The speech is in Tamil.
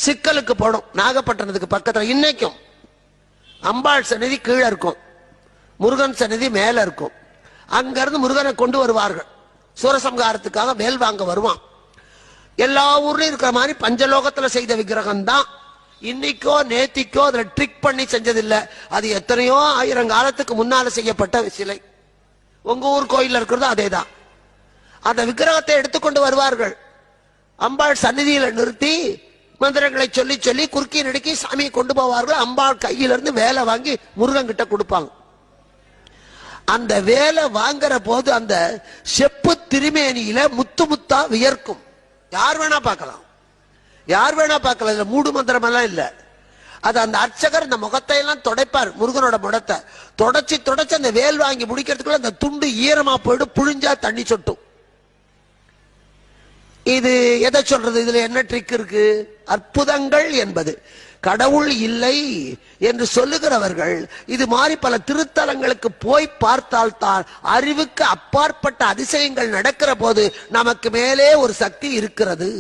சிக்கலுக்கு போனோம், நாகப்பட்டினத்துக்கு பக்கத்துல. இன்னைக்கும் அம்பாள் சன்னதி கீழே இருக்கும், முருகன் சன்னதி மேல இருக்கும். அங்கிருந்து முருகனை கொண்டு வருவார்கள். சூரசம்ஹாரத்துக்காக வேல் வாங்க வருவான். எல்லா ஊர்லயும் இருக்கிற மாதிரி பஞ்சலோகத்துல செய்த விக்கிரகம் தான். இன்னைக்கோ நேத்திக்கோ அதுல ட்ரிக் பண்ணி செஞ்சதில்லை. அது எத்தனையோ ஆயிரம் காலத்துக்கு முன்னால செய்யப்பட்ட சிலை. உங்க ஊர் கோயில்ல இருக்கிறது அதேதான். அந்த விக்கிரகத்தை எடுத்துக்கொண்டு வருவார்கள். அம்பாள் சந்நிதியில நிறுத்தி மந்திரங்களை சொல்லி சொல்லி குறுக்கி நடுக்கி சாமியை கொண்டு போவார்கள். அம்பாள் கையிலிருந்து வேலை வாங்கி முருகன் கிட்ட கொடுப்பாங்க. அந்த வேலை வாங்குற போது அந்த செப்பு திருமேனியில முத்து முத்தா வியர்க்கும். யார் வேணா பார்க்கலாம், யார் வேணா பார்க்கலாம். இதுல மூடு மந்திரம் எல்லாம் இல்ல. அது அந்த அர்ச்சகர் இந்த முகத்தை எல்லாம் துடைப்பார். முருகனோட முகத்தை தொடச்சி தொடச்சி அந்த வேல் வாங்கி முடிக்கிறதுக்குள்ள அந்த துண்டு ஈரமா போயிட்டு புழிஞ்சா தண்ணி சொட்டும். இது எதை சொல்றது? இதுல என்ன ட்ரிக் இருக்கு? அற்புதங்கள் என்பது கடவுள் இல்லை என்று சொல்லுகிறவர்கள் இது மாதிரி பல திருத்தலங்களுக்கு போய் பார்த்தால் தான் அறிவுக்கு அப்பாற்பட்ட அதிசயங்கள் நடக்கிற போது நமக்கு மேலே ஒரு சக்தி இருக்கிறது.